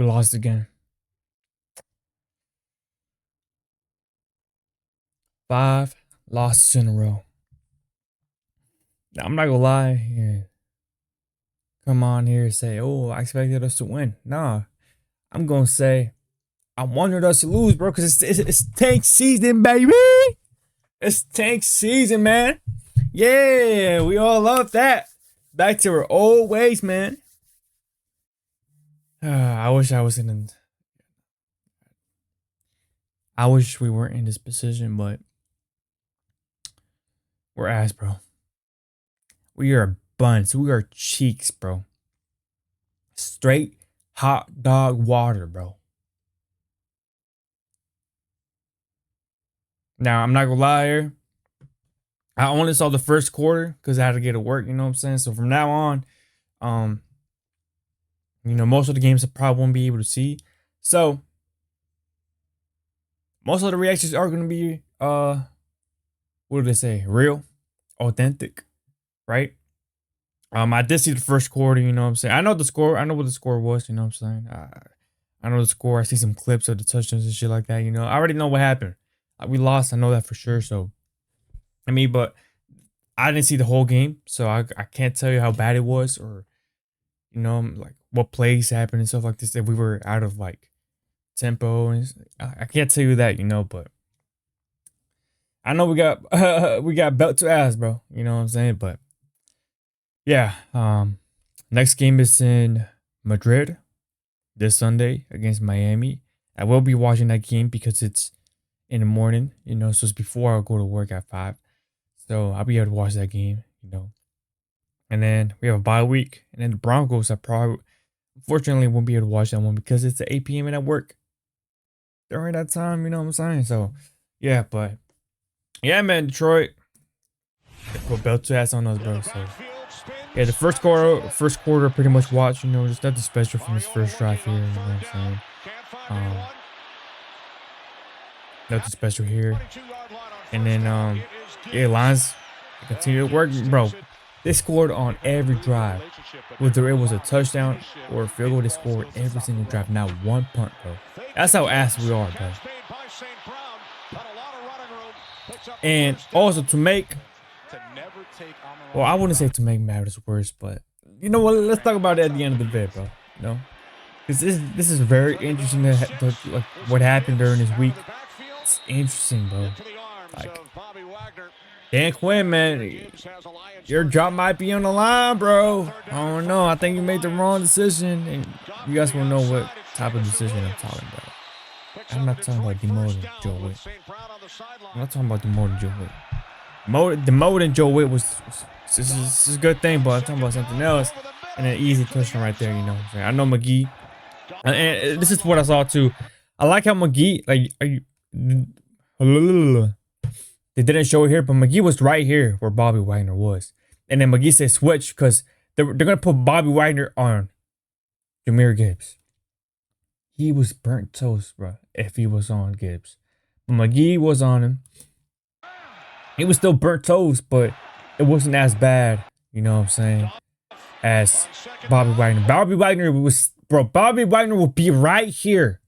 We lost again. 5 losses in a row. Now, I'm not gonna lie. Yeah. Come on here and say, oh, I expected us to win. Nah, I'm gonna say I wanted us to lose, bro, because it's tank season, baby. It's tank season, man. Yeah, we all love that. Back to our old ways, man. I wish I was in. I wish we weren't in this position, but we're ass, bro. We are buns. We are cheeks, bro. Straight hot dog water, bro. Now, I'm not gonna lie here. I only saw the first quarter because I had to get to work, you know what I'm saying? So from now on, most of the games I probably won't be able to see. So most of the reactions are gonna be what do they say? Real, authentic, right? I did see the first quarter, you know what I'm saying? I know the score, I know what the score was, you know what I'm saying? I know the score, I see some clips of the touchdowns and shit like that, you know. I already know what happened. We lost, I know that for sure. So but I didn't see the whole game, so I can't tell you how bad it was, or like what plays happened and stuff like this. If we were out of like tempo, and I can't tell you that, but I know we got we got belt to ass, bro. You know what I'm saying? But yeah, next game is in Madrid this Sunday against Miami. I will be watching that game because it's in the morning, so it's before I go to work at 5. So I'll be able to watch that game, And then we have a bye week. And then the Broncos, I probably, unfortunately, won't be able to watch that one because it's at 8 p.m. and at work during that time, you know what I'm saying? So, yeah, but, yeah, man, Detroit, they put belt to ass on us, bro. So, yeah, the first quarter, pretty much watched, just nothing special from this first drive here, you know what I'm saying? Nothing special here. And then, yeah, Lions continue to work, bro. They scored on every drive. Whether it was a touchdown or a field goal, they scored every single drive. Not one punt, bro. That's how ass we are, bro. And also to make, well, I wouldn't say to make matters worse, but you know what? Let's talk about it at the end of the vid, bro. Because this is very interesting. Like what happened during this week. It's interesting, bro. Like, Dan Quinn, man, your job might be on the line, bro. I don't know. I think you made the wrong decision, and you guys will know what type of decision I'm talking about. I'm not talking about demoting Joe Witt. I'm not talking about demoting Joe Witt. Demoting Joe Witt was this is a good thing, but I'm talking about something else. And an easy touchdown right there, you know what I'm saying? I know McGee, and this is what I saw too. I like how McGee, like, they didn't show it here, but McGee was right here where Bobby Wagner was. And then McGee said switch because they're going to put Bobby Wagner on Jahmyr Gibbs. He was burnt toast, bro, if he was on Gibbs. But McGee was on him. He was still burnt toast, but it wasn't as bad, you know what I'm saying, as Bobby Wagner. Bobby Wagner would be right here.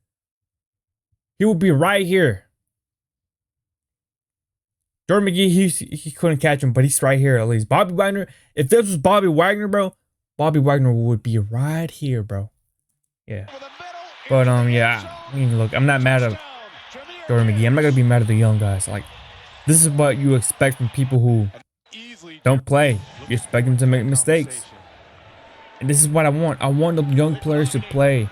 He would be right here. Jordan McGee, he couldn't catch him, but he's right here at least. Bobby Wagner, if this was Bobby Wagner, bro, Bobby Wagner would be right here, bro. Yeah. But, yeah, I mean, look, I'm not mad at Jordan McGee. I'm not going to be mad at the young guys. Like, this is what you expect from people who don't play. You expect them to make mistakes. And this is what I want. I want the young players to play.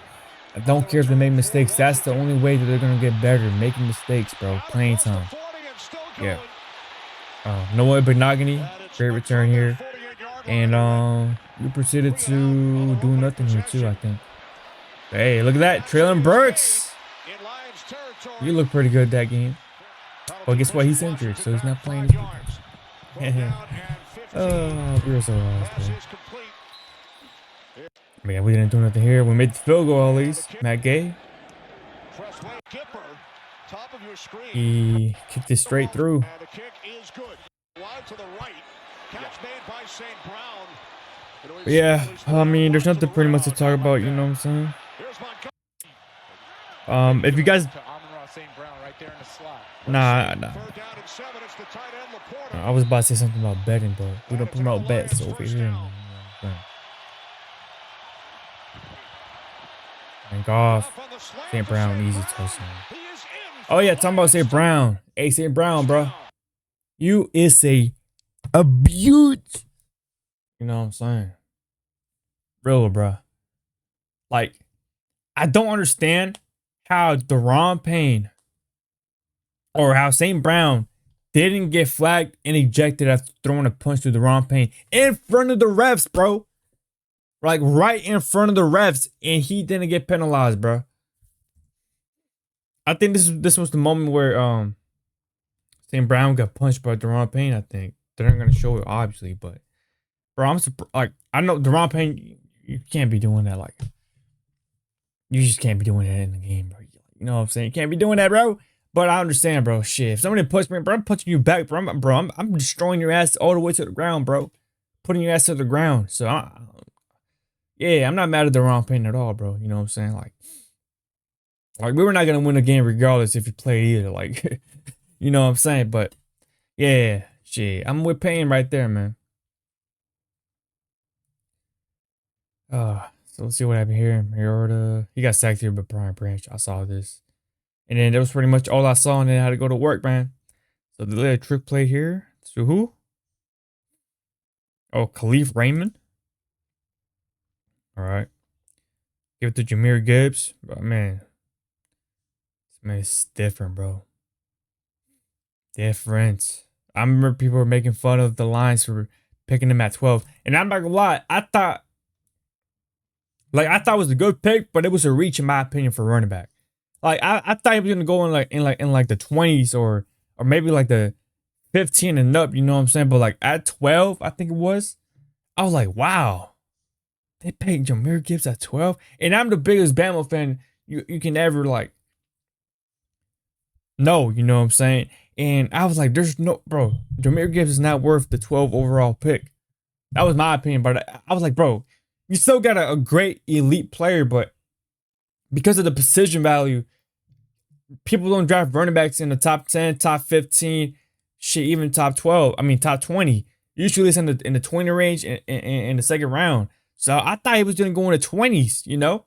I don't care if they make mistakes. That's the only way that they're going to get better. Making mistakes, bro. Playing time. Yeah. Noah Benogany, great return here. And we proceeded to do nothing here too, I think. Hey, look at that. Traylon Burks. You look pretty good that game. Well, guess what? He's injured, so he's not playing this week. Oh, we're so lost, bro. Man, we didn't do nothing here. We made the field goal at least. Matt Gay. He kicked it straight through. But yeah, I mean, there's nothing pretty much to talk about, you know what I'm saying? If you guys, nah, nah. I was about to say something about betting, but we don't promote bets over here, man. You know what I'm saying? And golf, St. Brown, easy touchdown. Oh yeah, talking about St. Brown. Hey, St. Brown, bro. You is a beaut. You know what I'm saying? Real, bro. Like, I don't understand how Deron Payne or how St. Brown didn't get flagged and ejected after throwing a punch to Deron Payne in front of the refs, bro. Like right in front of the refs, and he didn't get penalized, bro. I think this was the moment where St. Brown got punched by Deron Payne. I think they're not gonna show it obviously, but bro, I'm like I know Deron Payne, you can't be doing that. Like you just can't be doing that in the game, bro. You know what I'm saying? You can't be doing that, bro. But I understand, bro. Shit, if somebody punched me, bro, I'm punching you back, bro. I'm destroying your ass all the way to the ground, bro. Putting your ass to the ground. So yeah, I'm not mad at Deron Payne at all, bro. You know what I'm saying? Like we were not gonna win the game regardless if you played either. Like, you know what I'm saying? But yeah, shit, I'm with Payne right there, man. So let's see what happened here. Mariota, he got sacked here by Brian Branch. I saw this, and then that was pretty much all I saw, and then I had to go to work, man. So the little trick play here. So who? Oh, Khalif Raymond. All right, give it to Jameer Gibbs. But man, this man is different, bro. Different. I remember people were making fun of the Lions for picking him at 12. And I'm not gonna lie, I thought it was a good pick, but it was a reach in my opinion for running back. Like I thought he was gonna go in the 20s or maybe like the 15 and up, you know what I'm saying? But like at 12, I think it was, I was like, wow, they paid Jameer Gibbs at 12. And I'm the biggest Bama fan you can ever like know, you know what I'm saying? And I was like, there's no, bro, Jameer Gibbs is not worth the 12 overall pick. That was my opinion, but I was like, bro, you still got a great elite player, but because of the precision value, people don't draft running backs in the top 10, top 15, shit, even top 12. I mean, top 20. Usually it's in the 20 range in the second round. So I thought he was going to go in the 20s, you know?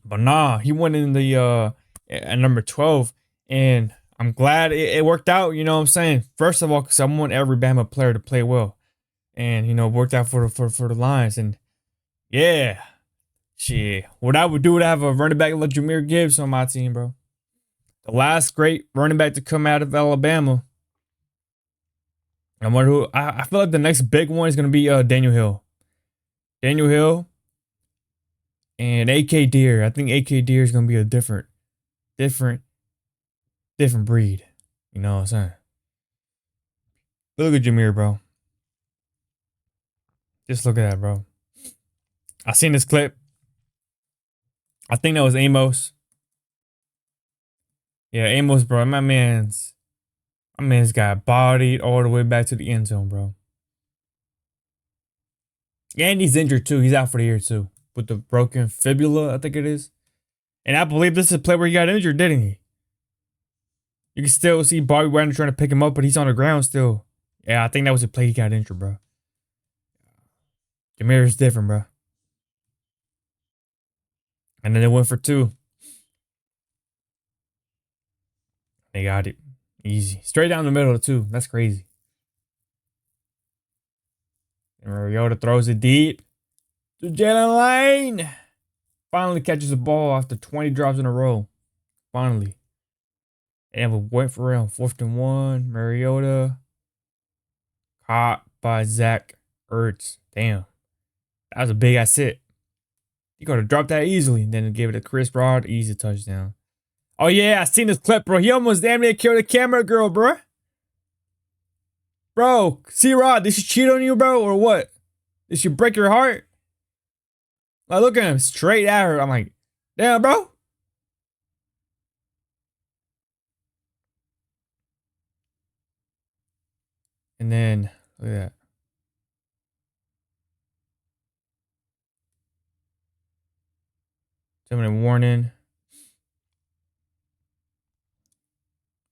But nah, he went in the at number 12. And I'm glad it worked out, you know what I'm saying? First of all, because I want every Bama player to play well. And, you know, worked out for the Lions. And yeah, shit. What I would do would have a running back like Jameer Gibbs on my team, bro. The last great running back to come out of Alabama. I wonder who. I feel like the next big one is gonna be Daniel Hill. Daniel Hill and AK Deer. I think AK Deer is gonna be a different, different breed. You know what I'm saying? But look at Jameer, bro. Just look at that, bro. I seen this clip. I think that was Amos. Yeah, Amos, bro. My man's got bodied all the way back to the end zone, bro. And he's injured too. He's out for the year too. With the broken fibula, I think it is. And I believe this is a play where he got injured, didn't he? You can still see Bobby Wagner trying to pick him up, but he's on the ground still. Yeah, I think that was a play he got injured, bro. Jameer is different, bro. And then they went for two. They got it. Easy. Straight down the middle, too. That's crazy. And Mariota throws it deep to Jalen Lane. Finally catches the ball after 20 drops in a row. Finally. And we went for it on 4th and 1. Mariota caught by Zach Ertz. Damn. That was a big ass hit. He could have dropped that easily. And then give it to Chris Broad. Easy touchdown. Oh, yeah. I seen this clip, bro. He almost damn near killed the camera girl, bro. Bro, C-Rod, did she cheat on you, bro? Or what? Did she break your heart? Like, look at him straight at her. I'm like, damn, bro. And then, look at that. 2-minute warning.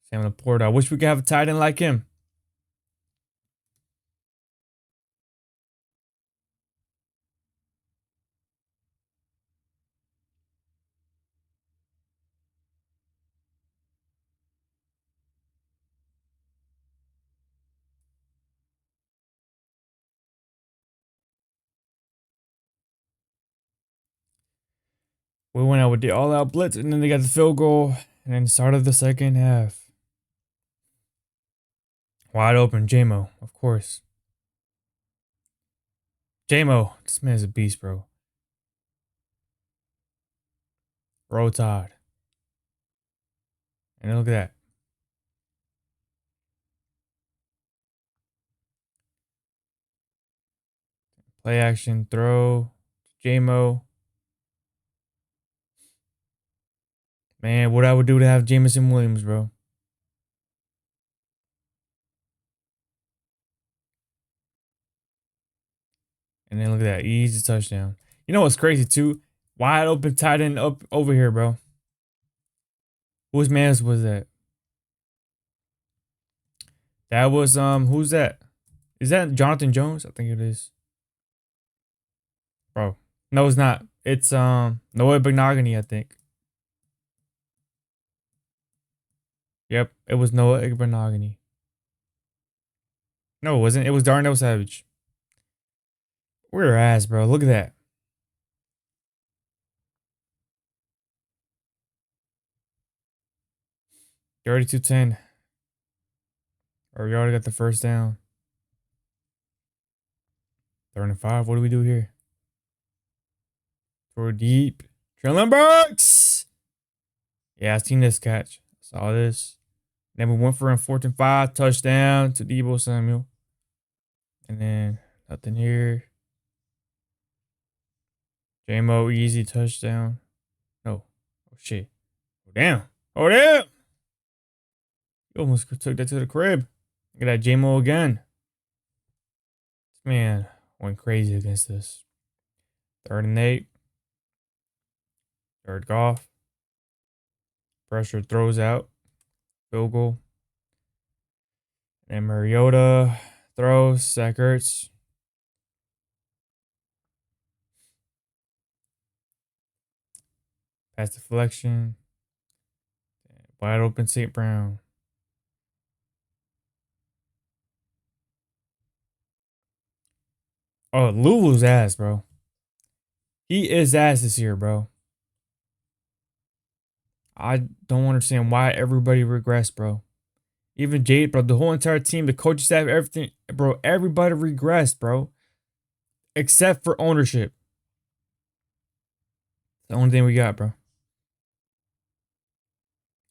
Sam Laporta. I wish we could have a tight end like him. We went out with the all-out blitz, and then they got the field goal, and then started the second half. Wide open, JMO, of course. JMO, this man's a beast, bro. Roll Tide. And look at that. Play action, throw, JMO. Man, what I would do to have Jameson Williams, bro. And then look at that. Easy touchdown. You know what's crazy too? Wide open tight end up over here, bro. Whose man's was that? That was who's that? Is that Jonathan Jones? I think it is. Bro. No, it's not. It's Noah Benogany, I think. Yep, it was Noah Benogany. No, it wasn't. It was Darnell Savage. We're ass, bro. Look at that. You already 210. Or you already got the first down. 35. What do we do here? Throw deep. Traylon Burks. Yeah, I seen this catch. Saw this. Then we went for a 4th and 5 touchdown to Deebo Samuel. And then nothing here. JMO easy touchdown. No. Oh shit. Oh damn. Oh damn. You almost took that to the crib. Look at that JMO again. This man went crazy against this. 3rd and 8. Jared Goff. Pressure throws out. Field goal. And Mariota throws. Zach Ertz. Pass deflection. Wide open St. Brown. Oh, Lulu's ass, bro. He is ass this year, bro. I don't understand why everybody regressed, bro. Even Jade, bro, the whole entire team, the coaching staff, everything, bro, everybody regressed, bro. Except for ownership. The only thing we got, bro.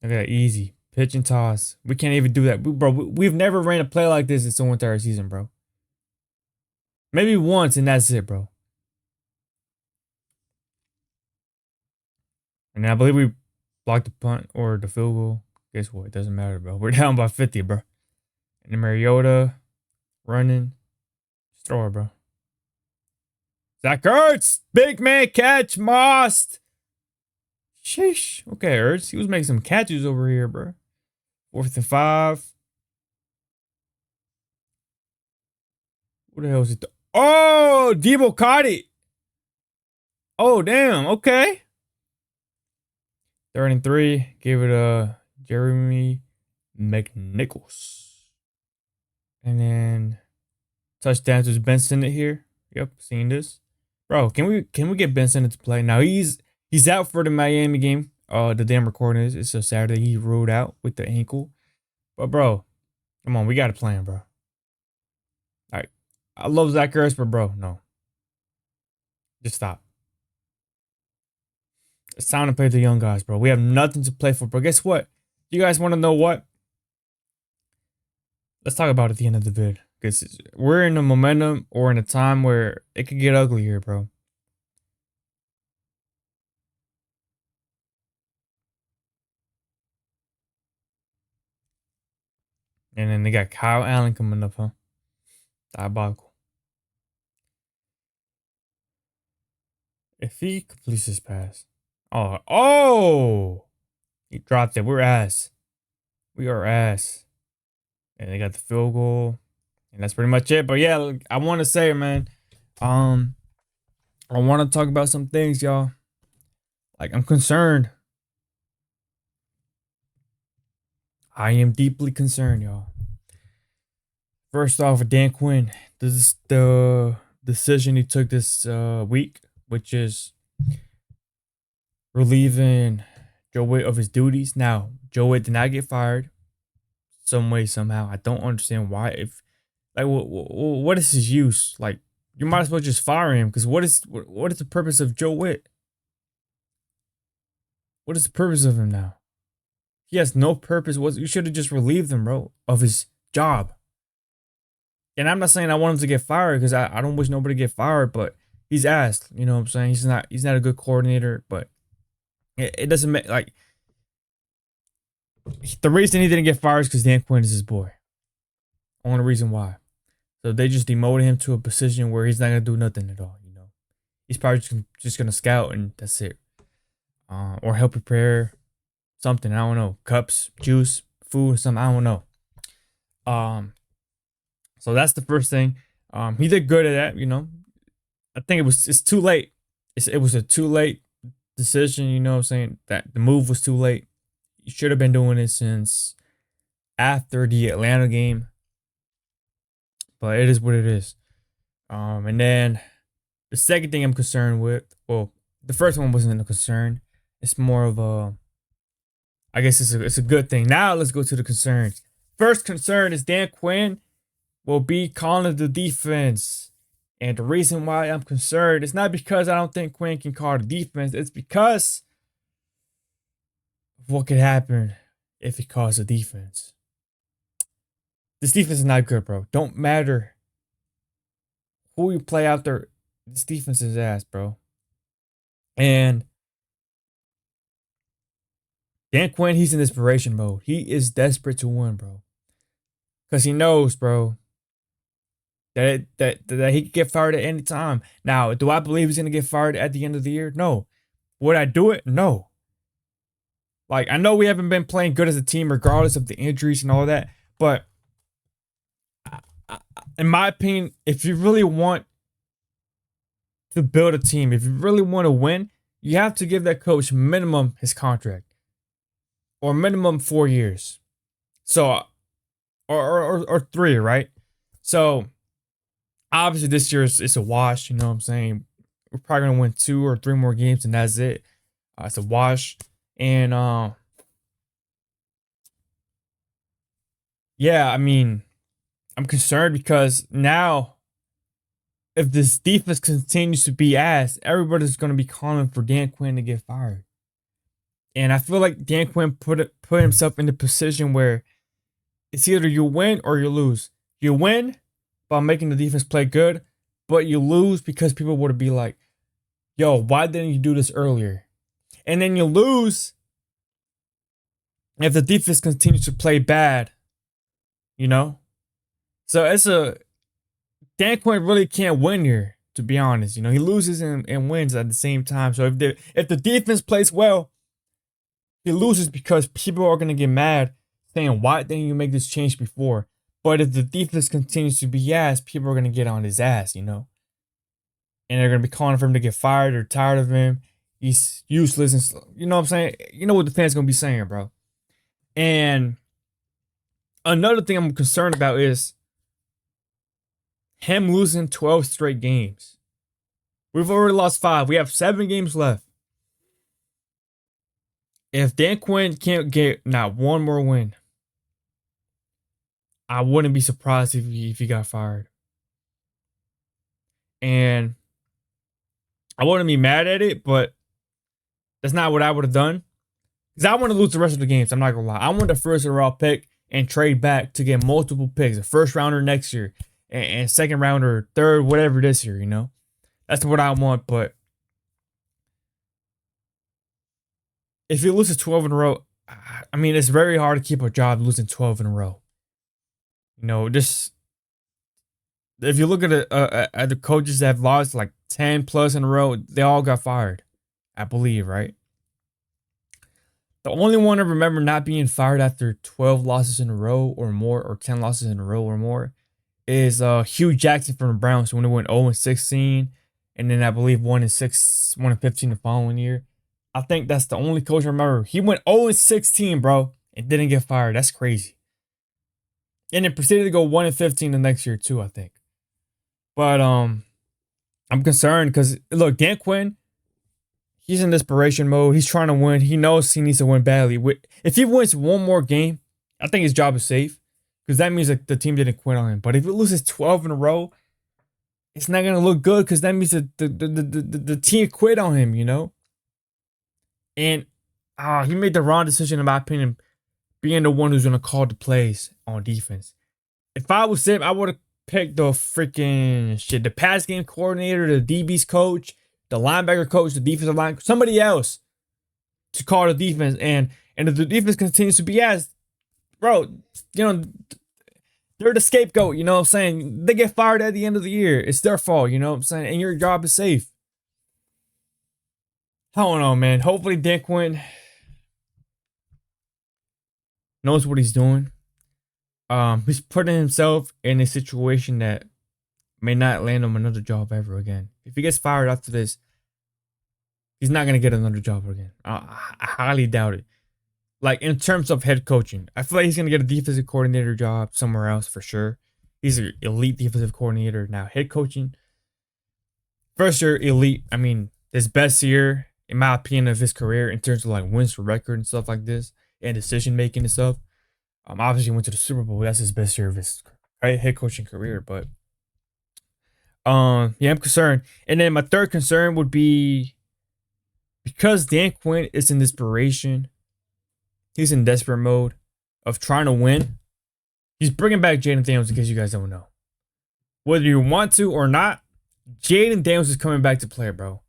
Look at that, easy. Pitch and toss. We can't even do that. Bro, we've never ran a play like this this whole entire season, bro. Maybe once, and that's it, bro. And I believe we blocked the punt or the field goal. Guess what? It doesn't matter, bro. We're down by 50, bro. And then Mariota running. Just throw it, bro. Zach Ertz. Big man catch. Most. Sheesh. Okay, Ertz. He was making some catches over here, bro. 4th and 5. What the hell is it? Oh, Debo caught it. Oh, damn. Okay. 3rd and 3. Gave it a Jeremy McNichols. And then touchdown to Ben Sinnott here. Yep, seen this. Bro, can we get Ben Sinnott to play? Now he's out for the Miami game. The damn recording is it's a Saturday. He ruled out with the ankle. But bro, come on, we got a plan, bro. Alright. I love Zach Ertz, but bro, no. Just stop. It's time to play the young guys, bro. We have nothing to play for, bro. Guess what? You guys want to know what? Let's talk about it at the end of the vid. Because we're in a momentum or in a time where it could get ugly here, bro. And then they got Kyle Allen coming up, huh? Diabolical. If he completes this pass. Oh. He dropped it. We're ass. We are ass. And they got the field goal. And that's pretty much it. But yeah, look, I want to say, man, um, I want to talk about some things, y'all. Like, I'm concerned. I am deeply concerned, y'all. First off, with Dan Quinn, this is the decision he took this week, which is relieving Joe Witt of his duties. Now, Joe Witt did not get fired some way, somehow. I don't understand why. If like, what is his use? Like, you might as well just fire him, because what is the purpose of Joe Witt? What is the purpose of him now? He has no purpose. You should have just relieved him, bro, of his job. And I'm not saying I want him to get fired, because I don't wish nobody to get fired, but he's asked. You know what I'm saying? He's not a good coordinator, but it doesn't make, like, the reason he didn't get fired is because Dan Quinn is his boy. Only reason why. So they just demoted him to a position where he's not gonna do nothing at all. You know, he's probably just gonna scout, and that's it. Or help prepare something. I don't know, cups, juice, food, something. I don't know. So that's the first thing. He did good at that. You know, I think it's too late. It was a too late decision. You know what I'm saying? That the move was too late. You should have been doing it since after the Atlanta game. But it is what it is. And then the second thing I'm concerned with, well, the first one wasn't a concern. It's more of a, I guess it's a good thing. Now let's go to the concerns. First concern is Dan Quinn will be calling the defense. And the reason why I'm concerned is not because I don't think Quinn can call the defense. It's because of what could happen if he calls the defense. This defense is not good, bro. Don't matter who you play out there. This defense is ass, bro. And Dan Quinn, he's in desperation mode. He is desperate to win, bro. Because he knows, bro, that he could get fired at any time. Now, do I believe he's going to get fired at the end of the year? No. Would I do it? No. Like, I know we haven't been playing good as a team regardless of the injuries and all that. But in my opinion, if you really want to build a team, if you really want to win, you have to give that coach minimum his contract. Or minimum 4 years. So, or 3, right? So, obviously this year it's a wash, you know what I'm saying? We're probably going to win 2 or 3 more games and that's it. It's a wash. And, yeah, I mean, I'm concerned because now, if this defense continues to be ass, everybody's going to be calling for Dan Quinn to get fired. And I feel like Dan Quinn put himself in the position where it's either you win or you lose. You win by making the defense play good, but you lose because people would be like, yo, why didn't you do this earlier? And then you lose if the defense continues to play bad, you know? So Dan Quinn really can't win here, to be honest. You know, he loses and wins at the same time. So if the defense plays well, he loses because people are going to get mad saying, why didn't you make this change before? But if the defense continues to be ass, people are going to get on his ass, you know? And they're going to be calling for him to get fired. They're tired of him. He's useless. And you know what I'm saying? You know what the fans going to be saying, bro. And another thing I'm concerned about is him losing 12 straight games. We've already lost 5. We have 7 games left. If Dan Quinn can't get not one more win, I wouldn't be surprised if he got fired. And I wouldn't be mad at it, but that's not what I would have done. Because I want to lose the rest of the games. I'm not going to lie. I want the first overall pick and trade back to get multiple picks. A first rounder next year and second rounder, third, whatever this year, you know? That's what I want. But if you lose 12 in a row, I mean, it's very hard to keep a job losing 12 in a row. You know, just if you look at the coaches that have lost like 10 plus in a row, they all got fired, I believe, right? The only one I remember not being fired after 12 losses in a row or more, or 10 losses in a row or more, is Hugh Jackson from the Browns when they went 0-16, and then I believe 1-15 the following year. I think that's the only coach I remember. He went 0-16, bro, and didn't get fired. That's crazy. And then proceeded to go 1-15 the next year too, I think. But I'm concerned because look, Dan Quinn, he's in desperation mode. He's trying to win. He knows he needs to win badly. If he wins one more game, I think his job is safe because that means that the team didn't quit on him. But if he loses 12 in a row, it's not gonna look good because that means that the team quit on him, you know. And he made the wrong decision in my opinion, being the one who's gonna call the plays on defense. If I was him, I would have picked the freaking shit, the pass game coordinator, the DB's coach, the linebacker coach, the defensive line, somebody else to call the defense. And if the defense continues to be asked, bro, you know, they're the scapegoat, you know what I'm saying? They get fired at the end of the year. It's their fault, you know what I'm saying? And your job is safe. I don't know, man. Hopefully Dan Quinn knows what he's doing. He's putting himself in a situation that may not land him another job ever again. If he gets fired after this, he's not gonna get another job again. I highly doubt it. Like in terms of head coaching, I feel like he's gonna get a defensive coordinator job somewhere else for sure. He's an elite defensive coordinator now. Head coaching, first year elite. I mean, his best year, in my opinion, of his career in terms of like wins for record and stuff like this, and decision making and stuff. Obviously went to the Super Bowl. That's his best year of his head coaching career. But yeah, I'm concerned. And then my third concern would be because Dan Quinn is in desperation. He's in desperate mode of trying to win. He's bringing back Jaden Daniels in case you guys don't know. Whether you want to or not, Jaden Daniels is coming back to play, bro.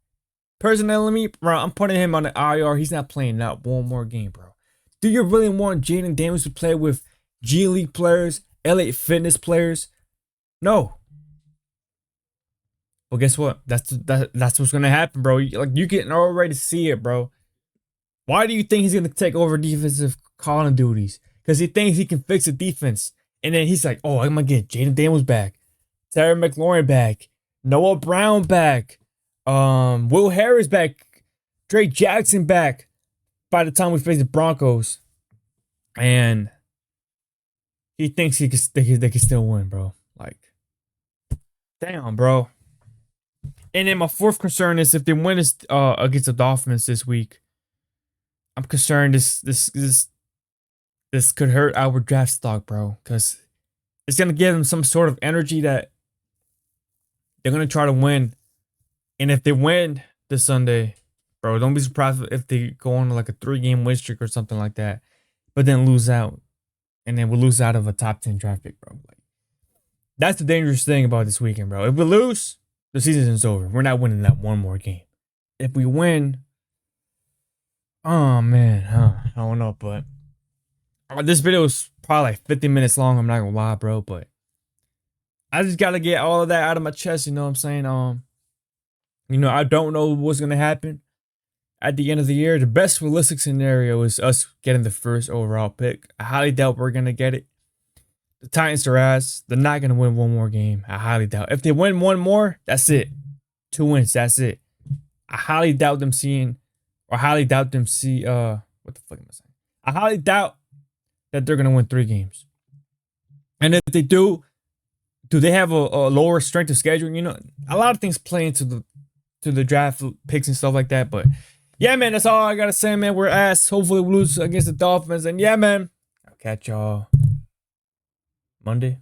Personally, bro, I'm putting him on the IR. He's not playing not one more game, bro. Do you really want Jaden Daniels to play with G League players, LA Fitness players? No. Well, guess what? That's what's gonna happen, bro. Like you can already see it, bro. Why do you think he's gonna take over defensive calling duties? Because he thinks he can fix the defense, and then he's like, "Oh, I'm gonna get Jaden Daniels back, Terry McLaurin back, Noah Brown back, Will Harris back, Drake Jackson back." By the time we face the Broncos, and he thinks they can still win, bro. Like, damn, bro. And then my fourth concern is if they win against the Dolphins this week, I'm concerned this could hurt our draft stock, bro, because it's gonna give them some sort of energy that they're gonna try to win, and if they win this Sunday, bro, don't be surprised if they go on like a 3-game win streak or something like that, but then lose out, and then we'll lose out of a top 10 draft pick, bro. Like, that's the dangerous thing about this weekend, bro. If we lose, the season is over. We're not winning that one more game. If we win, oh man, I don't know, but this video is probably like 50 minutes long. I'm not gonna lie, bro, but I just gotta get all of that out of my chest. You know what I'm saying? You know, I don't know what's gonna happen at the end of the year. The best realistic scenario is us getting the first overall pick. I highly doubt we're going to get it. The Titans are ass. They're not going to win one more game. I highly doubt. If they win one more, that's it. 2 wins, that's it. I highly doubt them see, what the fuck am I saying? I highly doubt that they're going to win 3 games. And if they do they have a lower strength of schedule? You know, a lot of things play into the draft picks and stuff like that, but yeah, man, that's all I gotta say, man. We're ass. Hopefully we lose against the Dolphins. And yeah, man, I'll catch y'all Monday.